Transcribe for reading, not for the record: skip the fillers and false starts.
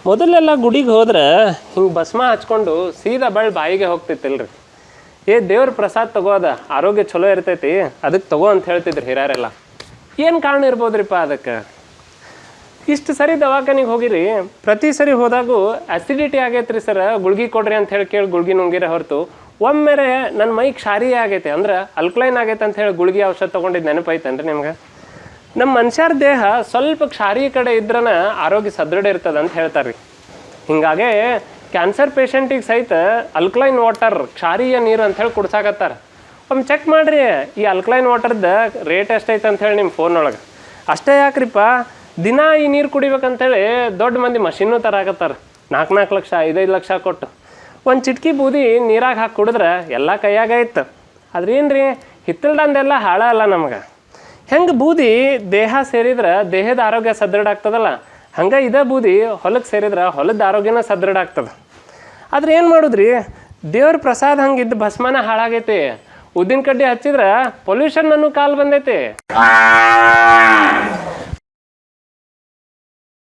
ಮೊದಲೆಲ್ಲ ಗುಡಿಗೆ ಹೋದ್ರೆ ಹಿಂಗೆ ಭಸ್ಮ ಹಚ್ಕೊಂಡು ಸೀದಾ ಬಾಯಿಗೆ ಹೋಗ್ತಿತ್ತಿಲ್ರಿ. ದೇವ್ರ ಪ್ರಸಾದ ತಗೋದ ಆರೋಗ್ಯ ಚಲೋ ಇರ್ತೈತಿ, ಅದಕ್ಕೆ ತಗೋ ಅಂತ ಹೇಳ್ತಿದ್ರು ಹಿರಿಯರೆಲ್ಲ. ಏನು ಕಾರಣ ಇರ್ಬೋದ್ರಿಪ್ಪ ಅದಕ್ಕೆ? ಇಷ್ಟು ಸರಿ ದವಾಖಾನಿಗೆ ಹೋಗಿರಿ, ಪ್ರತಿ ಸರಿ ಹೋದಾಗೂ ಅಸಿಡಿಟಿ ಆಗೈತ್ರಿ ಸರ್, ಗುಳ್ಗಿ ಕೊಡ್ರಿ ಅಂತ ಹೇಳಿ ಕೇಳಿ ಗುಳ್ಗಿ ನುಂಗಿರ ಹೊರತು ಒಮ್ಮೆರೆ ನನ್ನ ಮೈ ಕ್ಷಾರೀಯ ಆಗೈತೆ ಅಂದ್ರೆ ಅಲ್ಕ್ಲೈನ್ ಆಗೈತೆ ಅಂತ ಹೇಳಿ ಗುಳ್ಗಿ ಔಷಧ ತೊಗೊಂಡಿದ್ದು ನೆನಪೈತೇನ್ರಿ ನಿಮ್ಗೆ? ನಮ್ಮ ಮನುಷ್ಯರ ದೇಹ ಸ್ವಲ್ಪ ಕ್ಷಾರೀಯ ಕಡೆ ಇದ್ರನ ಆರೋಗ್ಯ ಸದೃಢ ಇರ್ತದೆ ಅಂತ ಹೇಳ್ತಾರೆ ರೀ. ಹಿಂಗಾಗೆ ಕ್ಯಾನ್ಸರ್ ಪೇಷಂಟಿಗೆ ಸಹಿತ ಅಲ್ಕ್ಲೈನ್ ವಾಟರ್, ಕ್ಷಾರೀಯ ನೀರು ಅಂಥೇಳಿ ಕುಡ್ಸಾಕತ್ತಾರೆ. ಒಮ್ಮೆ ಚೆಕ್ ಮಾಡಿರಿ ಈ ಅಲ್ಕ್ಲೈನ್ ವಾಟರ್ದು ರೇಟ್ ಎಷ್ಟೈತೆ ಅಂಥೇಳಿ ನಿಮ್ಮ ಫೋನೊಳಗೆ. ಅಷ್ಟೇ ಯಾಕ್ರಿಪ್ಪ, ದಿನ ಈ ನೀರು ಕುಡಿಬೇಕಂತೇಳಿ ದೊಡ್ಡ ಮಂದಿ ಮಷಿನ್ನು ತರಾಕತ್ತಾರೆ, 4 ಲಕ್ಷ 5 ಲಕ್ಷ ಕೊಟ್ಟು. ಒಂದು ಚಿಟ್ಕಿ ಬೂದಿ ನೀರಾಗ ಹಾಕಿ ಕುಡಿದ್ರೆ ಎಲ್ಲ ಕೈಯಾಗ ಇತ್ತು. ಆದ್ರೆ ಏನು ರೀ, ಹಿತ್ತಲ್ದಂದೆಲ್ಲ ಹಾಳ ಅಲ್ಲ ನಮಗೆ. ಹೆಂಗೆ ಬೂದಿ ದೇಹ ಸೇರಿದ್ರೆ ದೇಹದ ಆರೋಗ್ಯ ಸದೃಢ ಆಗ್ತದಲ್ಲ, ಹಂಗೆ ಇದೇ ಬೂದಿ ಹೊಲಕ್ಕೆ ಸೇರಿದ್ರೆ ಹೊಲದ ಆರೋಗ್ಯನ ಸದೃಢ ಆಗ್ತದೆ. ಆದ್ರೆ ಏನು ಮಾಡೋದ್ರಿ, ದೇವ್ರ ಪ್ರಸಾದ ಹಂಗಿದ್ದು ಭಸ್ಮನ ಹಾಳಾಗೈತಿ. ಉದ್ದಿನ ಕಡ್ಡಿ ಹಚ್ಚಿದ್ರೆ ಪೊಲ್ಯೂಷನ್ ಅನ್ನೋ ಕಾಲ್ ಬಂದೈತಿ.